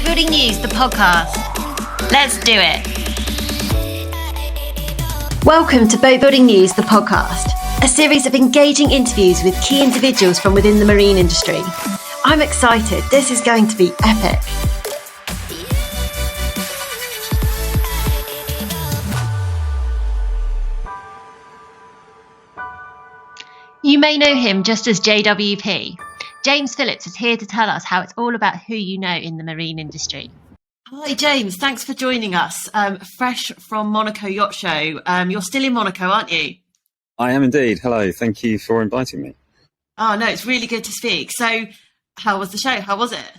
Boatbuilding News, the podcast. Let's do it. Welcome to Boatbuilding News, the podcast, a series of engaging interviews with key individuals from within the marine industry. I'm excited. This is going to be epic. You may know him just as JWP. James Phillips is here to tell us how it's all about who you know in the marine industry. Hi, James. Thanks for joining us. Fresh from Monaco Yacht Show. You're still in Monaco, aren't you? I am indeed. Hello. Thank you for inviting me. Oh, no, it's really good to speak. So how was the show? How was it?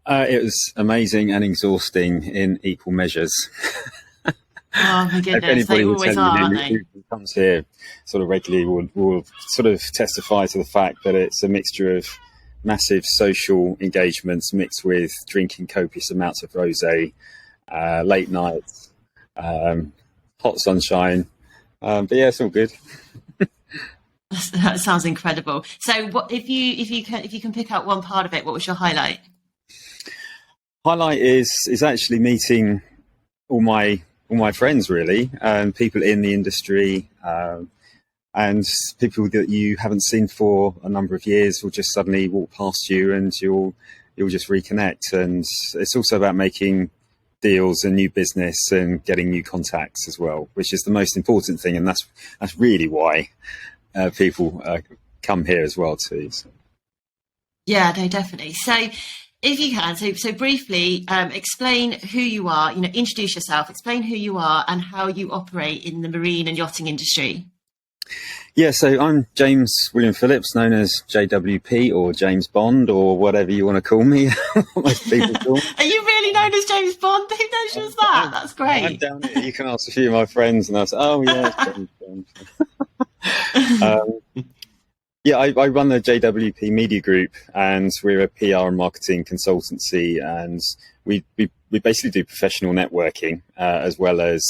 It was amazing and exhausting in equal measures. Oh, my goodness. They always are, aren't they? Who comes here sort of regularly will sort of testify to the fact that it's a mixture of massive social engagements mixed with drinking copious amounts of rosé, late nights, hot sunshine. But yeah, it's all good. That sounds incredible. So what if you can pick out one part of it, what was your highlight? Highlight is actually meeting all my friends, really, and people in the industry, and people that you haven't seen for a number of years will just suddenly walk past you, and you'll just reconnect. And it's also about making deals and new business and getting new contacts as well, which is the most important thing, and that's really why people come here as well too. So. Yeah, no, definitely. So if you can, so briefly explain who you are, introduce yourself, explain who you are and how you operate in the marine and yachting industry. Yeah, so I'm James William Phillips, known as JWP or James Bond or whatever you want to call me. Most people call me. Are you really known as James Bond? Who knows just that? That's great. I'm down here. You can ask a few of my friends and they'll say, oh, yeah, James Bond. Yeah, I run the JWP Media Group, and we're a PR and marketing consultancy, and we basically do professional networking as well as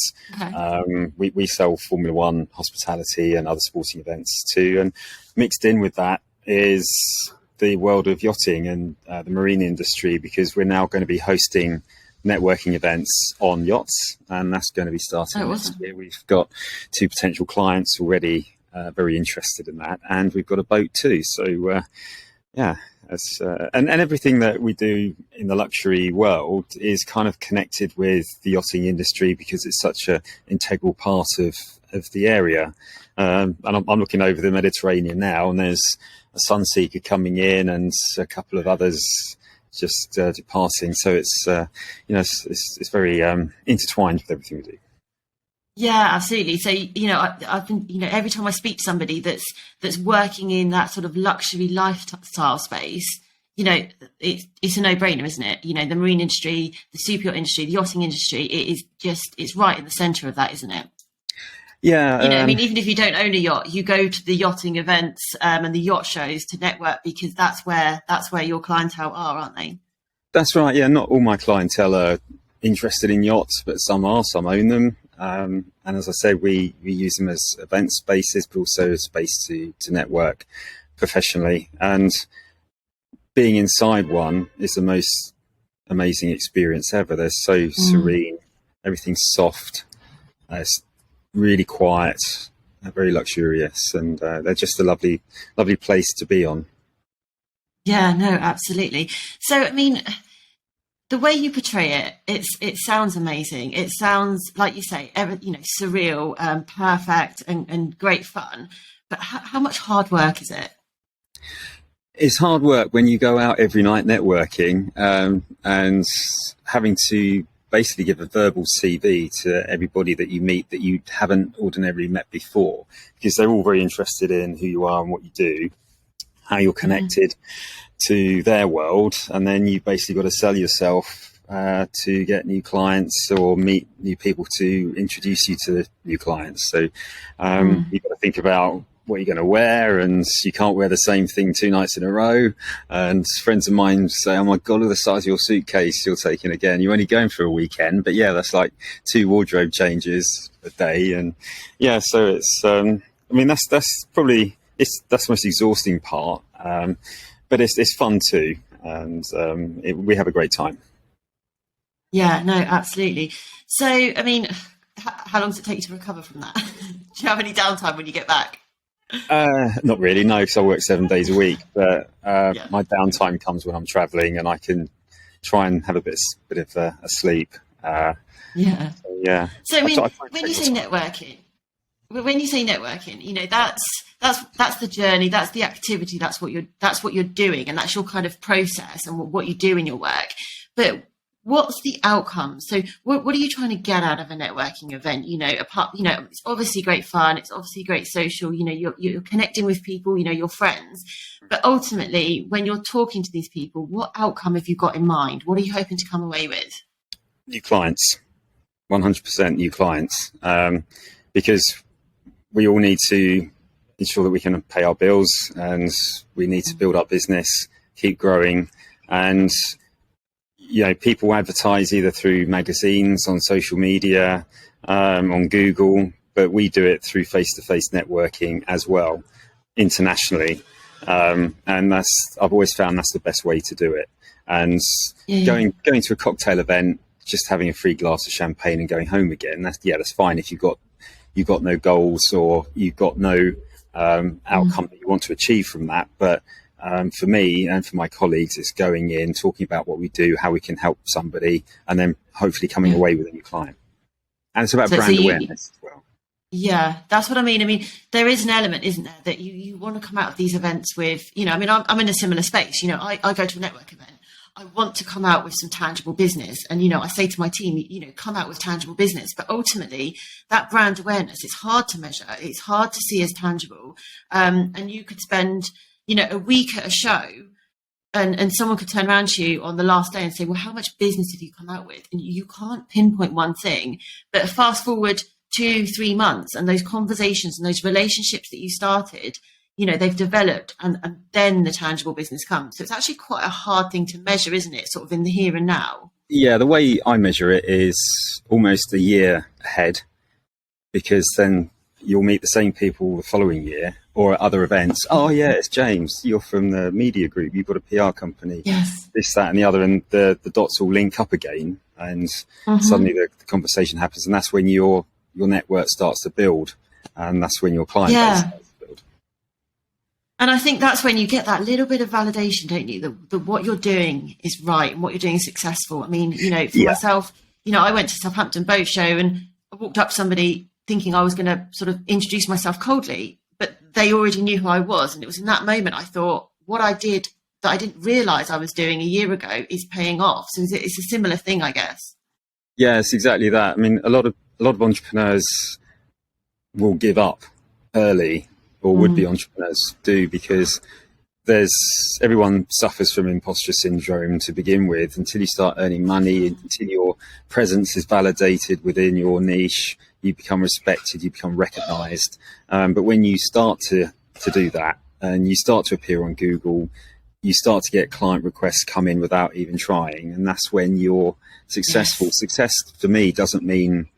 we sell Formula One, hospitality and other sporting events too. And mixed in with that is the world of yachting and the marine industry, because we're now going to be hosting networking events on yachts, and that's going to be starting next year. We've got 2 potential clients already very interested in that, and we've got a boat too. So yeah, and everything that we do in the luxury world is kind of connected with the yachting industry because it's such an integral part of the area. And I'm looking over the Mediterranean now, and there's a Sunseeker coming in and a couple of others just departing. So it's it's very intertwined with everything we do. Yeah, absolutely. So, I've been, every time I speak to somebody that's working in that sort of luxury lifestyle space, it's a no-brainer, isn't it? The marine industry, the super yacht industry, the yachting industry, it's right in the centre of that, isn't it? Yeah. Even if you don't own a yacht, you go to the yachting events and the yacht shows to network, because that's where your clientele are, aren't they? That's right. Yeah. Not all my clientele are interested in yachts, but some are, some own them. And as I said, we use them as event spaces, but also a space to network professionally. And being inside one is the most amazing experience ever. They're so serene, everything's soft, it's really quiet, very luxurious, and they're just a lovely place to be on. Yeah, no, absolutely. So, the way you portray it sounds amazing. It sounds, like you say, surreal, perfect, and great fun. But how much hard work is it? It's hard work when you go out every night networking and having to basically give a verbal CV to everybody that you meet that you haven't ordinarily met before, because they're all very interested in who you are and what you do, how you're connected to their world, and then you basically got to sell yourself to get new clients or meet new people to introduce you to new clients. So you've got to think about what you're going to wear, and you can't wear the same thing 2 nights in a row. And friends of mine say, oh my God, look at the size of your suitcase you're taking again. You're only going for a weekend, but yeah, that's like 2 wardrobe changes a day. And yeah, so it's, that's probably, that's the most exhausting part. But it's fun too. And we have a great time. Yeah, no, absolutely. So, I mean, how long does it take you to recover from that? Do you have any downtime when you get back? Not really, no, because I work 7 days a week. But Yeah. my downtime comes when I'm travelling, and I can try and have a bit of a sleep. Yeah. Yeah, So, I I mean, try and when take you my say time. networking, when you say networking, that's the journey, that's the activity, that's what you're doing, and that's your kind of process and what you do in your work. But what's the outcome? So what are you trying to get out of a networking event? Apart, it's obviously great fun, it's obviously great social. You're connecting with people, your friends. But ultimately, when you're talking to these people, what outcome have you got in mind? What are you hoping to come away with? New clients, 100% new clients, because we all need to ensure that we can pay our bills, and we need to build our business, keep growing. And people advertise either through magazines, on social media, on Google, but we do it through face-to-face networking as well, internationally. And I've always found that's the best way to do it. And Yeah. going to a cocktail event, just having a free glass of champagne and going home again, that's fine if you've got no goals, or you've got no outcome that you want to achieve from that. But for me and for my colleagues, it's going in, talking about what we do, how we can help somebody, and then hopefully coming Yeah. away with a new client. And it's about So brand you, awareness as well. Yeah, that's what I mean. I mean, there is an element, isn't there, that you want to come out of these events with, I mean, I'm in a similar space. I go to a network event. I want to come out with some tangible business. And, I say to my team, come out with tangible business. But ultimately, that brand awareness, it's hard to measure. It's hard to see as tangible. And you could spend, a week at a show, and someone could turn around to you on the last day and say, well, how much business have you come out with? And you can't pinpoint one thing. But fast forward 2-3 months, and those conversations and those relationships that you started, they've developed, and then the tangible business comes. So it's actually quite a hard thing to measure, isn't it? Sort of in the here and now. Yeah, the way I measure it is almost a year ahead, because then you'll meet the same people the following year or at other events. Oh yeah, it's James. You're from the media group. You've got a PR company. Yes. This, that, and the other, and the dots all link up again, and suddenly the conversation happens, and that's when your network starts to build, and that's when your client base starts to build. And I think that's when you get that little bit of validation, don't you? That what you're doing is right and what you're doing is successful. I mean, for myself, I went to Southampton Boat Show, and I walked up to somebody thinking I was going to sort of introduce myself coldly, but they already knew who I was. And it was in that moment I thought, what I did that I didn't realize I was doing a year ago is paying off. So it's a similar thing, I guess. Yeah, it's exactly that. I mean, a lot of entrepreneurs will give up early, or would-be entrepreneurs do, because everyone suffers from imposter syndrome to begin with, until you start earning money, until your presence is validated within your niche, you become respected, you become recognized. But when you start to do that, and you start to appear on Google, you start to get client requests come in without even trying, and that's when you're successful. Yes. Success for me doesn't mean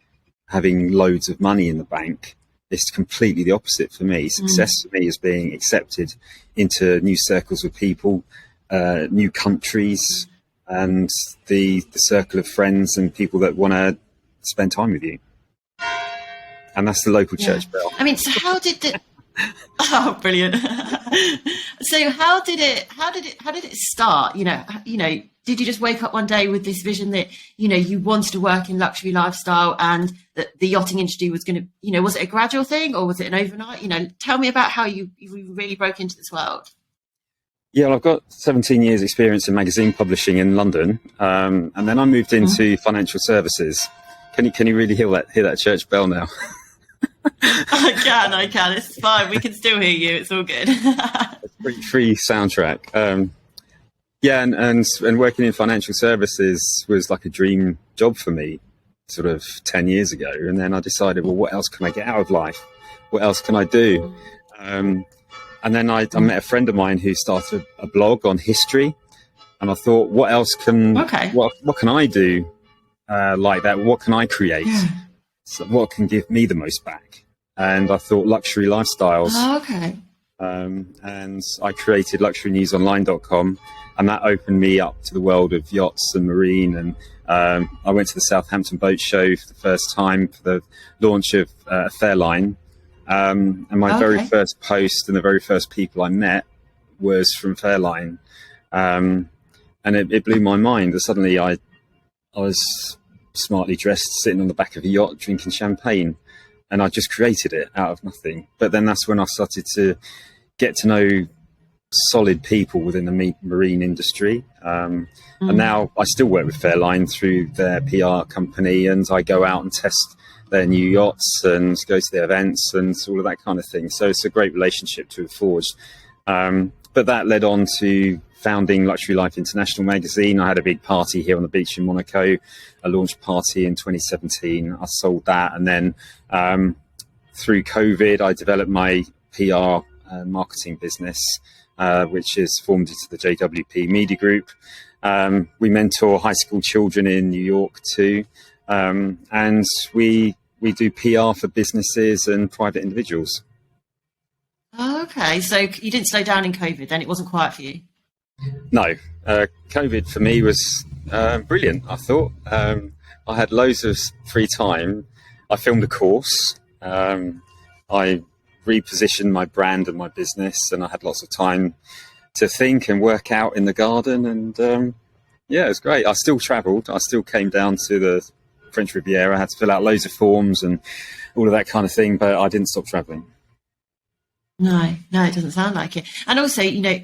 having loads of money in the bank. It's completely the opposite for me. Success for me is being accepted into new circles of people, new countries, and the circle of friends and people that want to spend time with you. And that's the local church bell. I mean, so how did the Oh, brilliant. So how did it start? Did you just wake up one day with this vision that, you wanted to work in luxury lifestyle, and that the yachting industry was going to, was it a gradual thing, or was it an overnight? Tell me about how you really broke into this world. Yeah, well, I've got 17 years experience in magazine publishing in London. And then I moved into financial services. Can you really hear that church bell now? I can. It's fine. We can still hear you. It's all good. It's free soundtrack. And working in financial services was like a dream job for me, sort of 10 years ago. And then I decided, well, what else can I get out of life? What else can I do? And then I met a friend of mine who started a blog on history, and I thought, what else what can I do like that? What can I create? Yeah. So what can give me the most back? And I thought luxury lifestyles. Oh, okay. And I created luxurynewsonline.com, and that opened me up to the world of yachts and marine. And I went to the Southampton Boat Show for the first time for the launch of Fairline. And my very first post and the very first people I met was from Fairline. And it blew my mind. And suddenly I was smartly dressed, sitting on the back of a yacht, drinking champagne. And I just created it out of nothing. But then that's when I started to get to know solid people within the marine industry. And now I still work with Fairline through their PR company, and I go out and test their new yachts and go to their events and all of that kind of thing. So it's a great relationship to have forged. But that led on to founding Luxury Life International magazine. I had a big party here on the beach in Monaco, a launch party in 2017. I sold that. And then through COVID, I developed my PR and marketing business, which is formed into the JWP Media Group. We mentor high school children in New York too. And we do PR for businesses and private individuals. Oh, okay. So you didn't slow down in COVID, then? It wasn't quiet for you? No. COVID for me was brilliant, I thought. I had loads of free time. I filmed a course. I repositioned my brand and my business, and I had lots of time to think and work out in the garden. And yeah, it was great. I still travelled. I still came down to the French Riviera. I had to fill out loads of forms and all of that kind of thing, but I didn't stop travelling. No, it doesn't sound like it. And also, you know,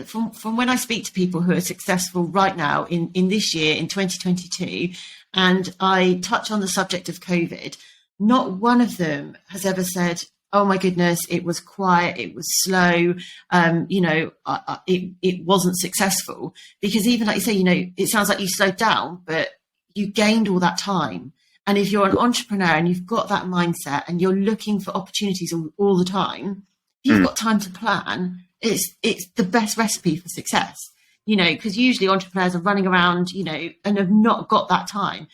from when I speak to people who are successful right now in this year, in 2022, and I touch on the subject of COVID, not one of them has ever said, oh my goodness, it was quiet, it was slow, it wasn't successful. Because even like you say, you know, it sounds like you slowed down, but you gained all that time. And if you're an entrepreneur and you've got that mindset and you're looking for opportunities all the time, if you've got time to plan, it's the best recipe for success. You know, because usually entrepreneurs are running around, you know, and have not got that time.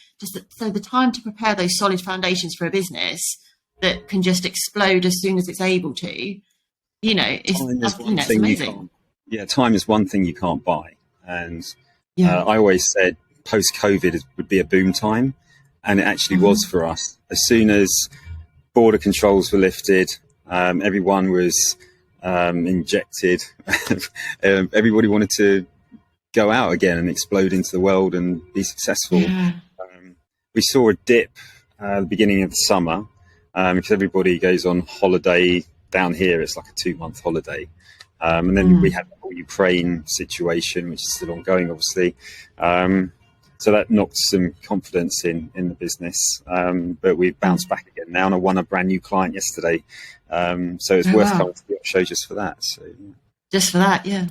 So the time to prepare those solid foundations for a business that can just explode as soon as it's able to, you know, it's amazing. Time is one thing you can't buy. And I always said post-COVID would be a boom time. And it actually was for us. As soon as border controls were lifted, everyone was injected. Everybody wanted to go out again and explode into the world and be successful. We saw a dip at the beginning of the summer because everybody goes on holiday. Down here, it's like a 2-month holiday. And then we had the whole Ukraine situation, which is still ongoing, obviously. So that knocked some confidence in the business. But we've bounced back again now, and I won a brand new client yesterday. So it's worth coming to the show just for that. So, just for that, yeah.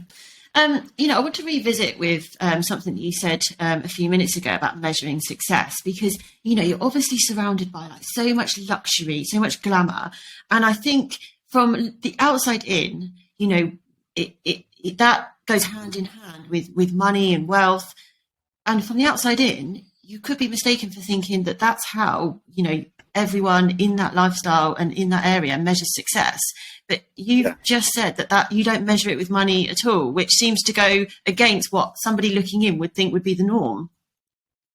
You know, I want to revisit with something that you said a few minutes ago about measuring success, because, you know, you're obviously surrounded by like so much luxury, so much glamour. And I think from the outside in, you know, it that goes hand in hand with money and wealth. And from the outside in, you could be mistaken for thinking that that's how, you know, everyone in that lifestyle and in that area measures success. But you've just said that you don't measure it with money at all, which seems to go against what somebody looking in would think would be the norm.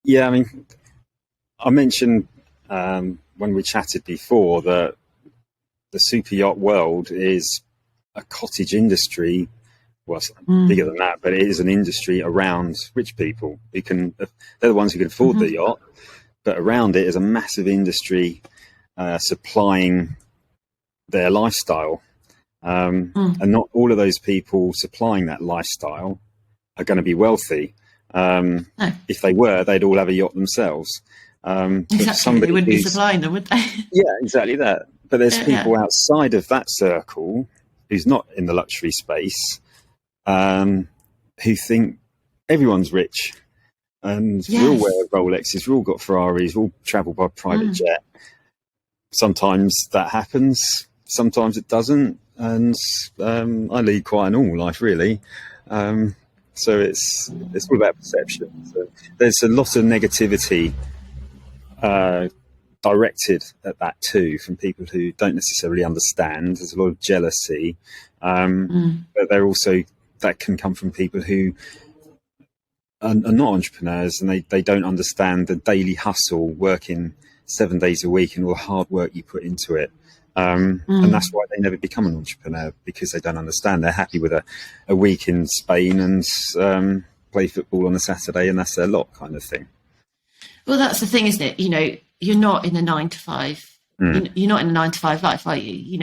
Yeah, I mean, I mentioned when we chatted before that the super yacht world is a cottage industry. Well, it's bigger than that, but it is an industry around rich people who they're the ones who can afford the yacht, but around it is a massive industry supplying their lifestyle. And not all of those people supplying that lifestyle are going to be wealthy. No. If they were, they'd all have a yacht themselves. Exactly, they wouldn't be supplying them, would they? Yeah, exactly that. But there's people outside of that circle who's not in the luxury space, who think everyone's rich, and we all wear Rolexes, we all got Ferraris, we all travel by private jet. Sometimes that happens, sometimes it doesn't, and I lead quite a normal life, really. So it's all about perception. So there's a lot of negativity directed at that too, from people who don't necessarily understand. There's a lot of jealousy, but they're also that can come from people who are not entrepreneurs, and they don't understand the daily hustle, working 7 days a week and all the hard work you put into it. And that's why they never become an entrepreneur, because they don't understand. They're happy with a week in Spain and play football on a Saturday, and that's their lot, kind of thing. Well, that's the thing, isn't it? You're not in a 9 to 5. You're not in a 9 to 5 life, are you?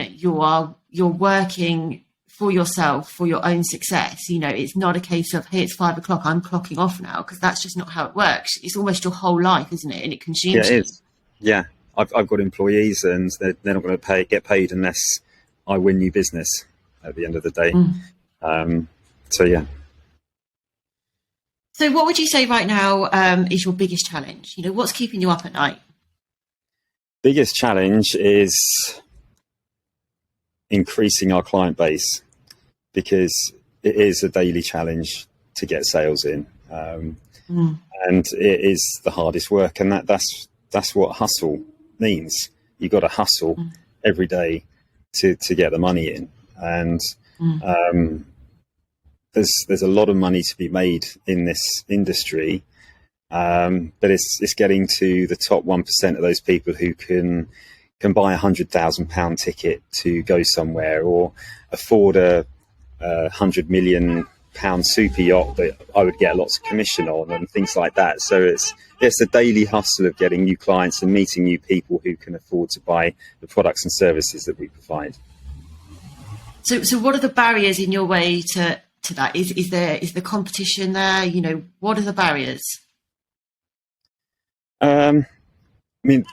You're working for yourself, for your own success. It's not a case of, hey, it's 5 o'clock, I'm clocking off now, because that's just not how it works. It's almost your whole life, isn't it? And it consumes you. It is. Yeah. I've got employees, and they're not going to get paid unless I win new business at the end of the day. So, yeah. So what would you say right now is your biggest challenge? What's keeping you up at night? Biggest challenge is increasing our client base, because it is a daily challenge to get sales in. And it is the hardest work, and that's what hustle means. You got to hustle every day to get the money in, and there's a lot of money to be made in this industry, but it's getting to the top 1% of those people who can buy £100,000 ticket to go somewhere, or afford a £100 million super yacht that I would get lots of commission on, and things like that. So it's a daily hustle of getting new clients and meeting new people who can afford to buy the products and services that we provide. So what are the barriers in your way to that? Is the competition there? What are the barriers? I mean,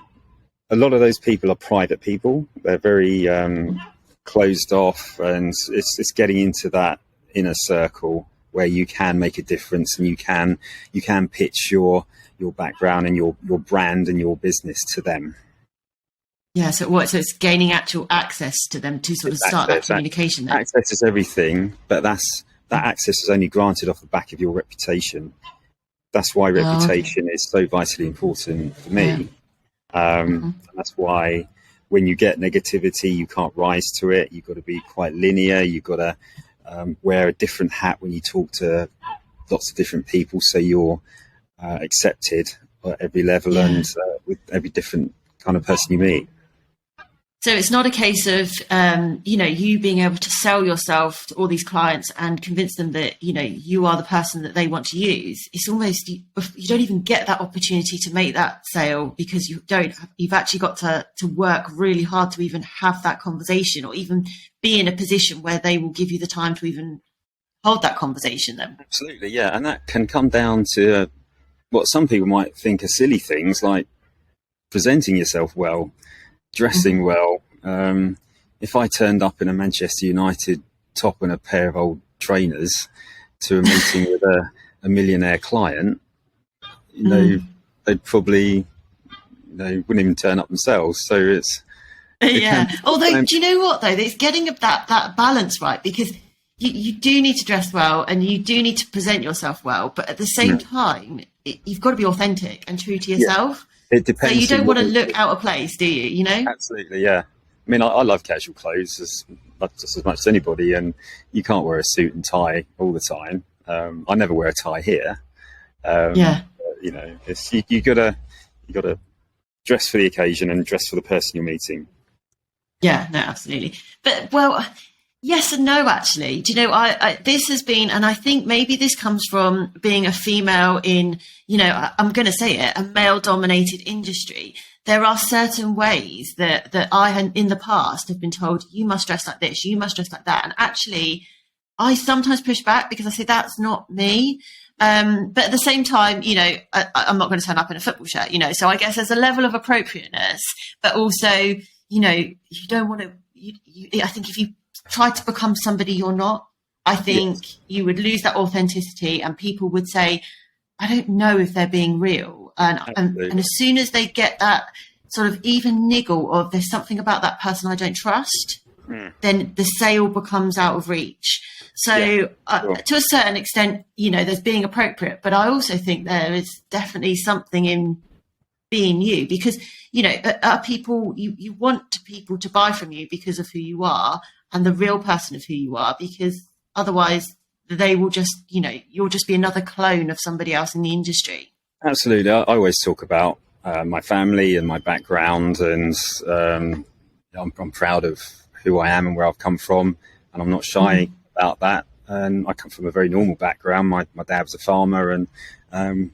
a lot of those people are private people. They're very closed off, and it's getting into that inner circle where you can make a difference, and you can pitch your background and your brand and your business to them. Yeah, so it's gaining actual access to them to sort of start that communication then. Access is everything, but that access is only granted off the back of your reputation. That's why reputation is so vitally important for me. And that's why when you get negativity, you can't rise to it. You've got to be quite linear. You've got to wear a different hat when you talk to lots of different people, so you're accepted at every level and with every different kind of person you meet. So it's not a case of, you being able to sell yourself to all these clients and convince them that, you are the person that they want to use. It's almost, you don't even get that opportunity to make that sale, because you've actually got to work really hard to even have that conversation, or even be in a position where they will give you the time to even hold that conversation then. Absolutely. Yeah. And that can come down to what some people might think are silly things, like presenting yourself well, dressing well. If I turned up in a Manchester United top and a pair of old trainers to a meeting with a millionaire client, they'd probably wouldn't even turn up themselves. So although, do you know what though, it's getting that balance right, because you do need to dress well and you do need to present yourself well, but at the same time you've got to be authentic and true to yourself. It depends. So you don't want to look out of place, do you? Absolutely, yeah. I mean, I love casual clothes just as much as anybody, and you can't wear a suit and tie all the time. I never wear a tie here. You gotta dress for the occasion and dress for the person you're meeting. Yeah, no, absolutely. But yes and no, actually. Do you know, I this has been, and I think maybe this comes from being a female in, I'm going to say it, a male-dominated industry. There are certain ways that I, in the past, have been told, you must dress like this, you must dress like that. And actually, I sometimes push back, because I say, that's not me. But at the same time, I'm not going to turn up in a football shirt, so I guess there's a level of appropriateness, but also, you don't want to, I think if you try to become somebody you're not, I think you would lose that authenticity, and people would say, I don't know if they're being real. And as soon as they get that sort of even niggle of there's something about that person I don't trust, then the sale becomes out of reach. So to a certain extent, there's being appropriate, but I also think there is definitely something in being you, because, people, you want people to buy from you because of who you are and the real person of who you are, because otherwise they will just, you'll just be another clone of somebody else in the industry. Absolutely. I always talk about my family and my background, and I'm proud of who I am and where I've come from, and I'm not shy about that. And I come from a very normal background. My dad was a farmer, and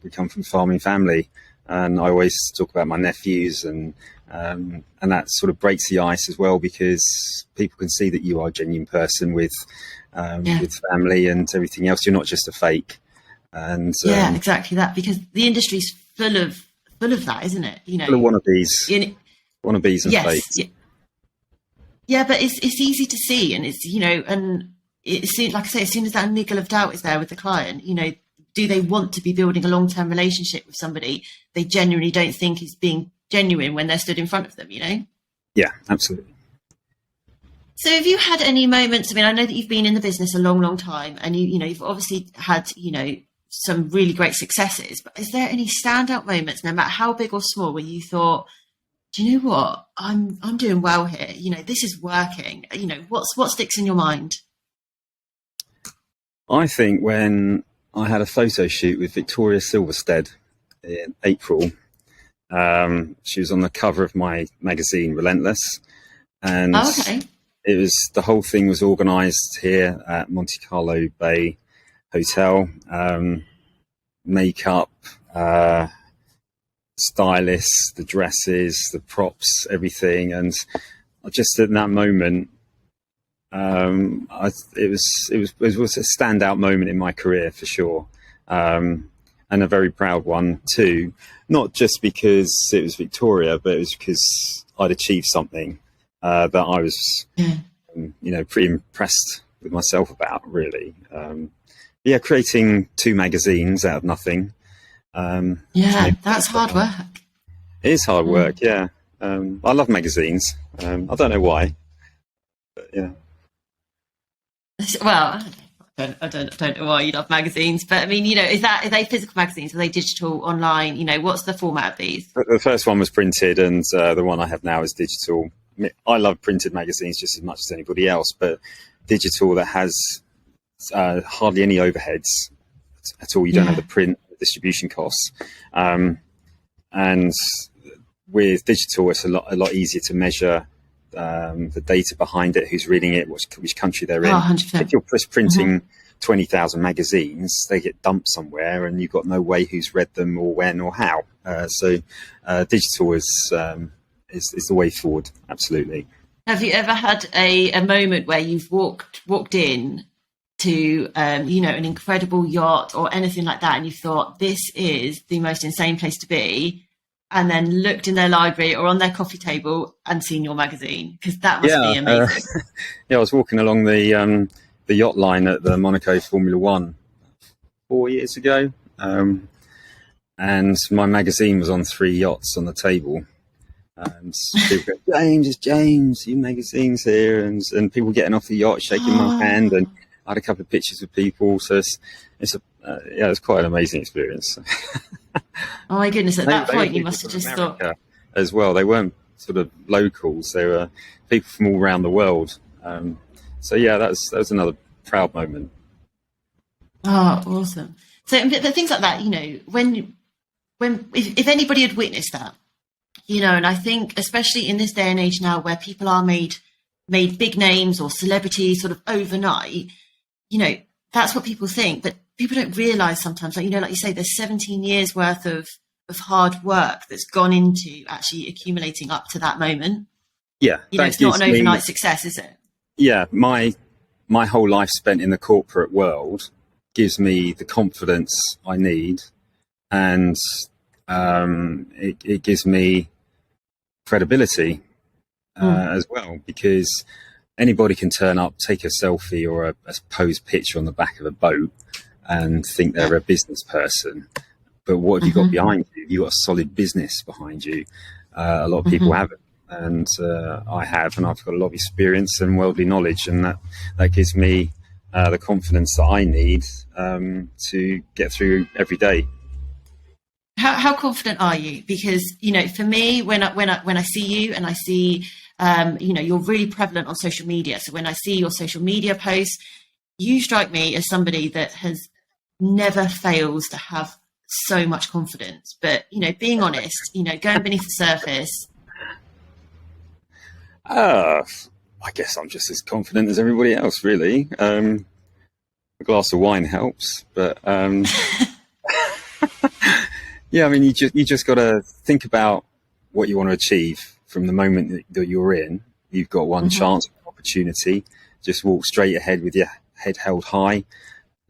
we come from a farming family. And I always talk about my nephews, and that sort of breaks the ice as well, because people can see that you are a genuine person with family and everything else. You're not just a fake. And exactly that, because the industry's full of that, isn't it? Full of wannabes and fakes. Yeah, but it's easy to see, and it's and it seems, like I say, as soon as that niggle of doubt is there with the client, do they want to be building a long-term relationship with somebody they genuinely don't think is being genuine when they're stood in front of them? Yeah, absolutely. So have you had any moments? I mean, I know that you've been in the business a long, long time, and you've obviously had some really great successes, but is there any standout moments, no matter how big or small, where you thought, do you know what, I'm doing well here, this is working? What sticks in your mind? I think when I had a photo shoot with Victoria Silverstead in April, she was on the cover of my magazine Relentless, and the whole thing was organised here at Monte Carlo Bay Hotel. Makeup, stylists, the dresses, the props, everything, and just in that moment, it was a standout moment in my career for sure, and a very proud one too. Not just because it was Victoria, but it was because I'd achieved something that I was, pretty impressed with myself about, really. Creating 2 magazines out of nothing. That's hard work. It is hard work, yeah. I love magazines. I don't know why, but yeah. Well, I don't know why you love magazines, but I mean, are they physical magazines? Are they digital, online? What's the format of these? The first one was printed, and the one I have now is digital. I love printed magazines just as much as anybody else, but digital that has hardly any overheads at all. You don't have the print distribution costs, and with digital, it's a lot easier to measure the data behind it, who's reading it, which country they're in. 100%. If you're just printing 20,000 magazines, they get dumped somewhere, and you've got no way who's read them or when or how. So digital is the way forward. Absolutely. Have you ever had a moment where you've walked in to an incredible yacht or anything like that, and you thought, this is the most insane place to be, and then looked in their library or on their coffee table and seen your magazine? Because that must be amazing. I was walking along the yacht line at the Monaco Formula One 4 years ago, and my magazine was on 3 yachts on the table. And people go, James, your magazine's here, and people getting off the yacht, shaking my hand, and I had a couple of pictures with people. So it's quite an amazing experience. Oh my goodness! At that point, you must have just thought as well. They weren't sort of locals; they were people from all around the world. That was another proud moment. Oh, awesome! So, but things like that, if anybody had witnessed that. And I think, especially in this day and age now, where people are made big names or celebrities sort of overnight, that's what people think. But people don't realise sometimes, like you say, there's 17 years worth of hard work that's gone into actually accumulating up to that moment. Yeah, it's not an overnight success, is it? Yeah, my whole life spent in the corporate world gives me the confidence I need, and it gives me credibility as well, because anybody can turn up, take a selfie or a posed picture on the back of a boat and think they're a business person. But what have you got behind you? You've got a solid business behind you. A lot of people haven't, and I have, and I've got a lot of experience and worldly knowledge, and that gives me the confidence that I need to get through every day. How confident are you? Because for me, when I see you and I see you're really prevalent on social media. So when I see your social media posts, you strike me as somebody that has never fails to have so much confidence. But, being honest, going beneath the surface. I guess I'm just as confident as everybody else, really. A glass of wine helps, but yeah, I mean, you just got to think about what you want to achieve from the moment that you're in. You've got one chance, opportunity. Just walk straight ahead with your head held high.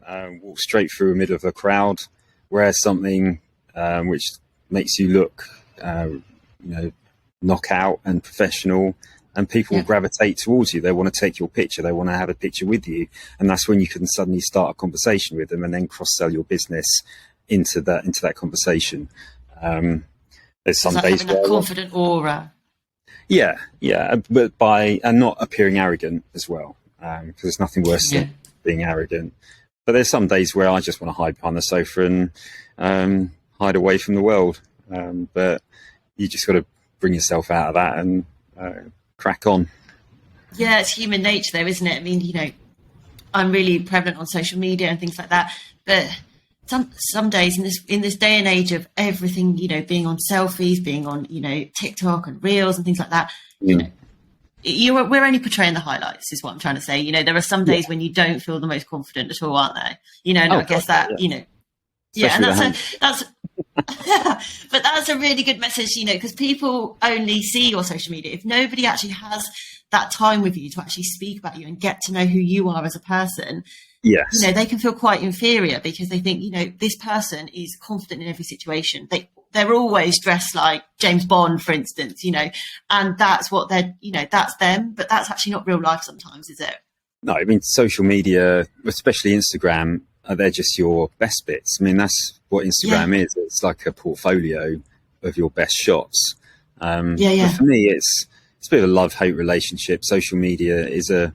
Walk straight through the middle of a crowd. Wear something which makes you look, knockout and professional. And people will gravitate towards you. They want to take your picture. They want to have a picture with you. And that's when you can suddenly start a conversation with them and then cross-sell your business into that conversation. There's some days having that confident aura. Yeah, but and not appearing arrogant as well, because there's nothing worse than being arrogant. But there's some days where I just want to hide behind the sofa and hide away from the world. But you just got to bring yourself out of that and crack on. Yeah, it's human nature though, isn't it? I mean, I'm really prevalent on social media and things like that, but some days in this day and age of everything, being on selfies, being on, TikTok and Reels and things like that, we're only portraying the highlights is what I'm trying to say. There are some days when you don't feel the most confident at all, aren't there? And I guess that, and that's but that's a really good message, because people only see your social media. If nobody actually has that time with you to actually speak about you and get to know who you are as a person, they can feel quite inferior because they think, this person is confident in every situation. They're always dressed like James Bond, for instance, and that's what they're, that's them, but that's actually not real life sometimes, is it? No, I mean, social media, especially Instagram, they're just your best bits. I mean, that's what Instagram is. It's like a portfolio of your best shots. But for me, it's a bit of a love-hate relationship. Social media is a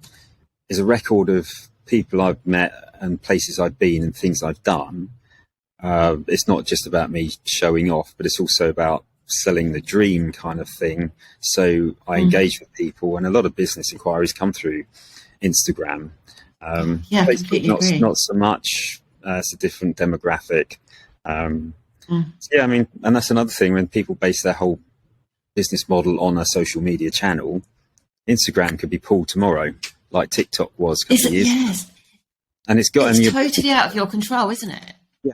record of people I've met and places I've been and things I've done. It's not just about me showing off, but it's also about selling the dream kind of thing. So I engage with people, and a lot of business inquiries come through Instagram. Facebook, not so much. It's a different demographic. I mean, and that's another thing when people base their whole business model on a social media channel. Instagram could be pulled tomorrow, like TikTok was a couple of years ago. And it's totally out of your control, isn't it? Yeah.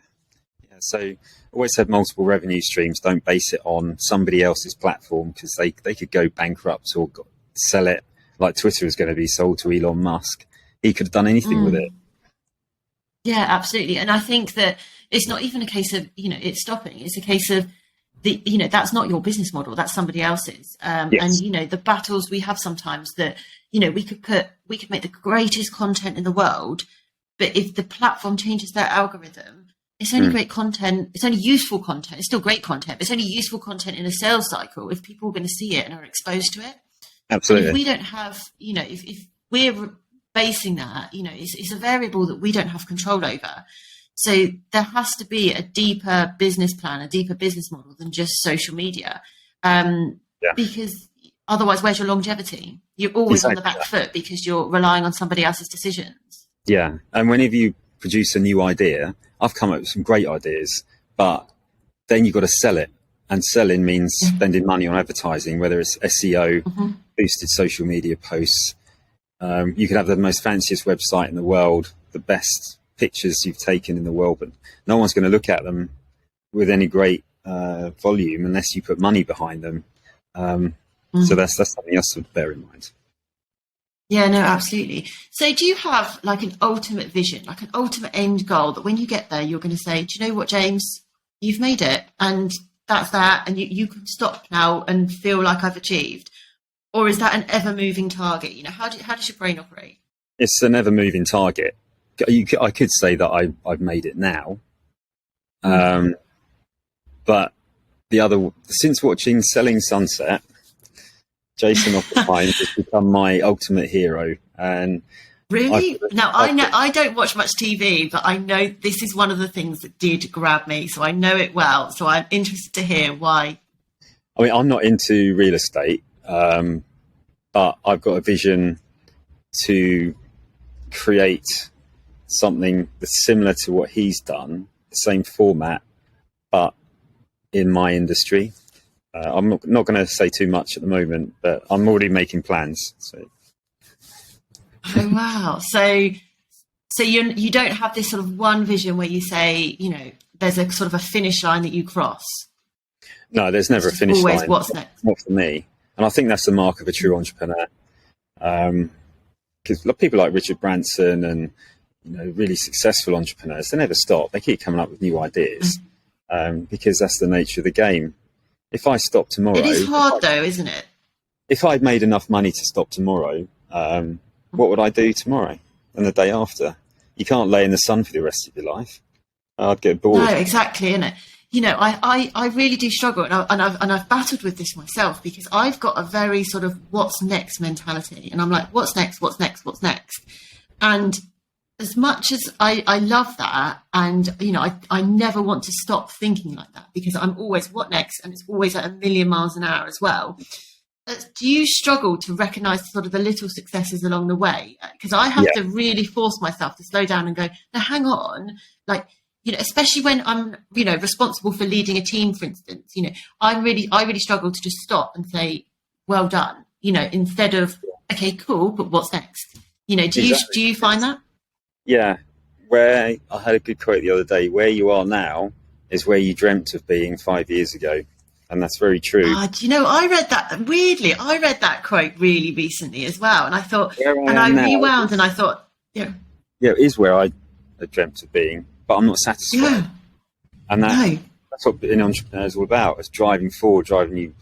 So always have multiple revenue streams. Don't base it on somebody else's platform, because they could go bankrupt or sell it. Like Twitter is going to be sold to Elon Musk. He could have done anything with it. Yeah, absolutely. And I think that it's not even a case of, it's stopping. It's a case of that's not your business model. That's somebody else's. And, the battles we have sometimes that, we could make the greatest content in the world, but if the platform changes their algorithm, it's only great content. It's only useful content. It's still great content, but it's only useful content in a sales cycle if people are going to see it and are exposed to it. Absolutely. And if we don't have, if we're basing that, it's a variable that we don't have control over. So there has to be a deeper business plan, a deeper business model than just social media. Because otherwise, where's your longevity? You're always on the back foot because you're relying on somebody else's decisions. Yeah. And whenever you produce a new idea, I've come up with some great ideas, but then you've got to sell it. And selling means spending money on advertising, whether it's SEO, boosted social media posts. You can have the most fanciest website in the world, the best pictures you've taken in the world, but no one's going to look at them with any great volume unless you put money behind them. So that's something else to bear in mind. Yeah, no, absolutely. So do you have like an ultimate vision, like an ultimate end goal that when you get there, you're going to say, do you know what, James, you've made it and that's that, and you can stop now and feel like I've achieved? Or is that an ever-moving target? How does your brain operate? It's an ever-moving target. I could say that I've made it now. But since watching Selling Sunset, Jason Oppenheim has become my ultimate hero. And really? Now, I don't watch much TV, but I know this is one of the things that did grab me. So I know it well. So I'm interested to hear why. I mean, I'm not into real estate, but I've got a vision to create something that's similar to what he's done, the same format, but in my industry. I'm not going to say too much at the moment, but I'm already making plans. So. Oh wow! So you don't have this sort of one vision where you say, there's a sort of a finish line that you cross. No, there's never a finish always line. What's next? Not for me, and I think that's the mark of a true entrepreneur. Because people like Richard Branson and really successful entrepreneurs, they never stop. They keep coming up with new ideas because that's the nature of the game. If I stop tomorrow, it is hard though, isn't it? If I'd made enough money to stop tomorrow, what would I do tomorrow and the day after? You can't lay in the sun for the rest of your life. I'd get bored. No, exactly, innit? I really do struggle, and I've battled with this myself because I've got a very sort of what's next mentality, and I'm like, what's next, what's next, what's next? And as much as I love that, and I never want to stop thinking like that because I'm always what next, and it's always at 1,000,000 miles an hour as well. Do you struggle to recognise sort of the little successes along the way? Because I have to really force myself to slow down and go, now hang on, especially when I'm responsible for leading a team, for instance. I really struggle to just stop and say, well done, instead of okay, cool, but what's next? Do you find that? Yeah, where I had a good quote the other day, where you are now is where you dreamt of being 5 years ago. And that's very true. I read that quote really recently as well. And I thought, rewound and I thought, yeah, it is where I dreamt of being, but I'm not satisfied. Yeah. And that's what being an entrepreneur is all about. It's driving forward, driving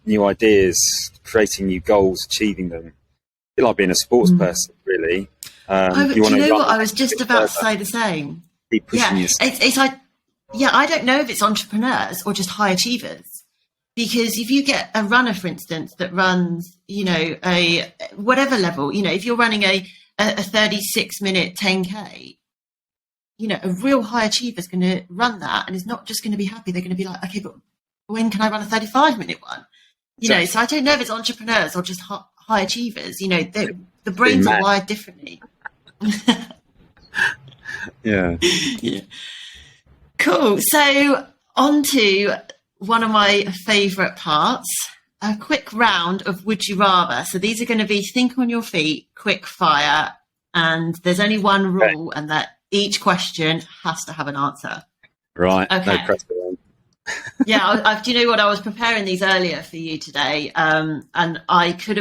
new ideas, creating new goals, achieving them. It's like being a sports person, really. I was just about to say the same. Keep pushing yourself. It's like, I don't know if it's entrepreneurs or just high achievers. Because if you get a runner, for instance, that runs, a whatever level, if you're running a 36-minute 10K, a real high achiever is going to run that and is not just going to be happy. They're going to be like, okay, but when can I run a 35-minute one? So I don't know if it's entrepreneurs or just high achievers. The brains are wired differently. Yeah. Cool. So on to one of my favourite parts, a quick round of Would You Rather. So these are going to be think on your feet, quick fire, and there's only one rule, and that each question has to have an answer. Right. Okay. No pressure. Do you know what? I was preparing these earlier for you today, and I could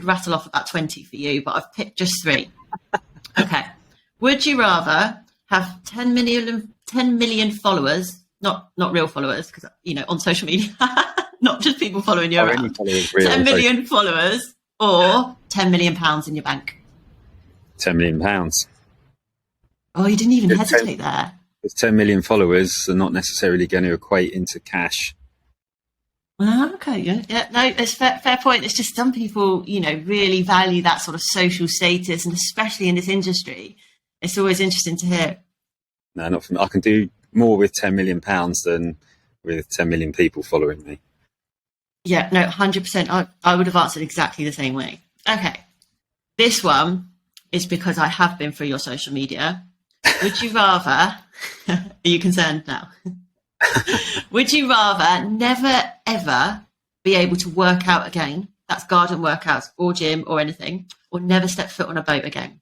rattle off about 20 for you, but I've picked just 3. Okay. Would you rather have 10 million followers, not real followers, because on social media, not just people following you around. 10 million followers or 10 million pounds in your bank? 10 million pounds. Oh, you didn't even hesitate there. 10 million followers are not necessarily going to equate into cash. Okay, yeah, no, it's fair point. It's just some people, really value that sort of social status, and especially in this industry, it's always interesting to hear. No, not for me. I can do more with 10 million pounds than with 10 million people following me. Yeah, no, 100%. I would have answered exactly the same way. Okay, this one is because I have been through your social media. Would you rather? Are you concerned now? Would you rather never ever be able to work out again? That's garden workouts or gym or anything, or never step foot on a boat again?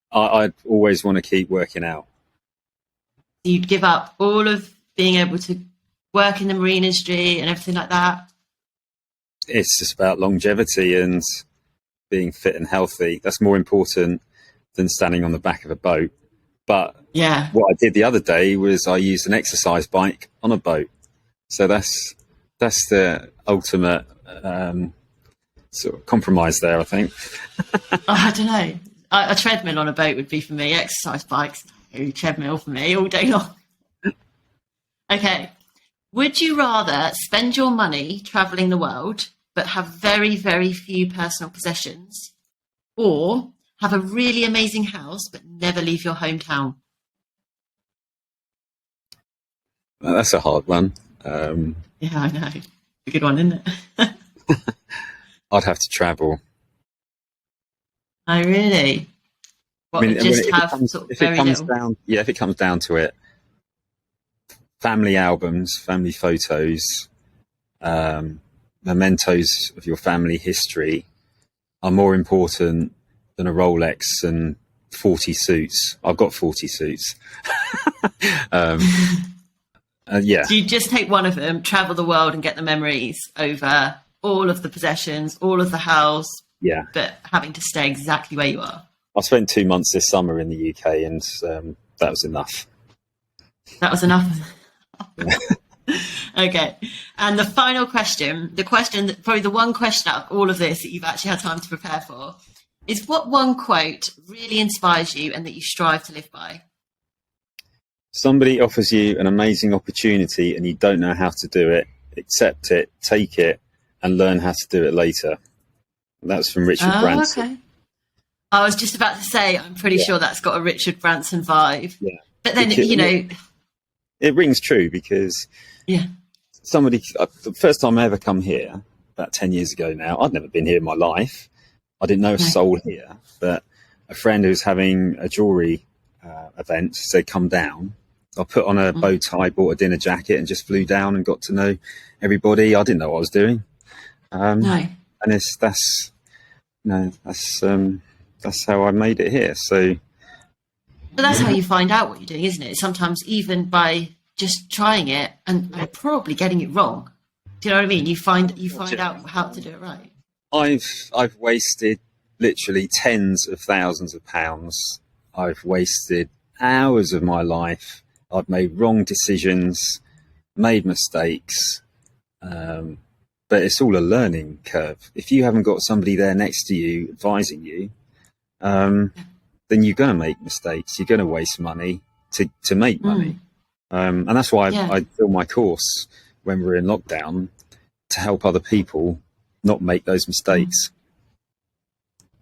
I'd always want to keep working out. You'd give up all of being able to work in the marine industry and everything like that? It's just about longevity and being fit and healthy. That's more important than standing on the back of a boat. But what I did the other day was I used an exercise bike on a boat. So that's the ultimate sort of compromise there, I think. I don't know. A treadmill on a boat would be for me. Exercise bikes, no treadmill for me all day long. Okay. Would you rather spend your money traveling the world but have very, very few personal possessions, or have a really amazing house but never leave your hometown? Well, that's a hard one. Yeah, I know. A good one, isn't it? I'd have to travel. Oh, really? What, I mean, just have sort of very little? If it comes down to it, family albums, family photos, mementos of your family history are more important than a Rolex and 40 suits. I've got 40 suits. Yeah. So you just take one of them, travel the world and get the memories over all of the possessions, all of the house, Yeah. but having to stay exactly where you are. I spent 2 months this summer in the UK, and that was enough. That was enough. Okay. And the final question, probably the one question out of all of this that you've actually had time to prepare for, is what one quote really inspires you and that you strive to live by? Somebody offers you an amazing opportunity and you don't know how to do it, accept it, take it, and learn how to do it later. That's from Richard Branson. Okay. I was just about to say, I'm pretty sure that's got a Richard Branson vibe. Yeah. But then, it rings true because the first time I ever come here, about 10 years ago now, I'd never been here in my life. I didn't know a soul here, but a friend who was having a jewellery event said, come down. I put on a bow tie, bought a dinner jacket and just flew down and got to know everybody. I didn't know what I was doing. And that's how I made it here. But that's how you find out what you're doing, isn't it? Sometimes even by just trying it and probably getting it wrong. Do you know what I mean? You find out how to do it right. I've wasted literally tens of thousands of pounds. I've wasted hours of my life. I've made wrong decisions, made mistakes. But it's all a learning curve. If you haven't got somebody there next to you advising you, then you're going to make mistakes. You're going to waste money to make money. And that's why I do my course when we're in lockdown to help other people not make those mistakes.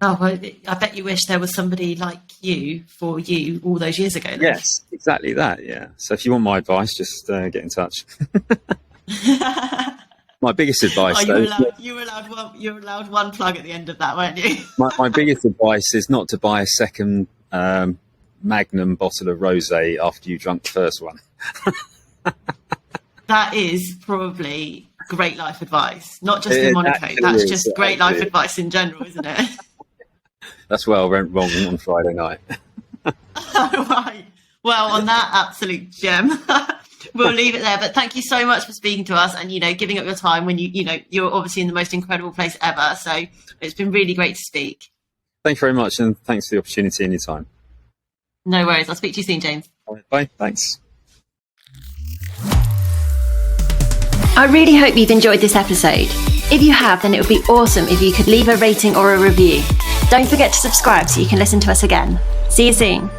Oh, well, I bet you wish there was somebody like you for you all those years ago. Then. Yes, exactly that. Yeah. So if you want my advice, just get in touch. My biggest advice, you were allowed one plug at the end of that, weren't you? my biggest advice is not to buy a second Magnum bottle of rosé after you drunk the first one. That is probably great life advice, not just in Monaco. That's just great life advice in general, isn't it? That's where I went wrong on Friday night. Right. Well, on that absolute gem, we'll leave it there. But thank you so much for speaking to us and, giving up your time when you're obviously in the most incredible place ever. So it's been really great to speak. Thank you very much. And thanks for the opportunity and your time. No worries. I'll speak to you soon, James. All right, bye. Thanks. I really hope you've enjoyed this episode. If you have, then it would be awesome if you could leave a rating or a review. Don't forget to subscribe so you can listen to us again. See you soon.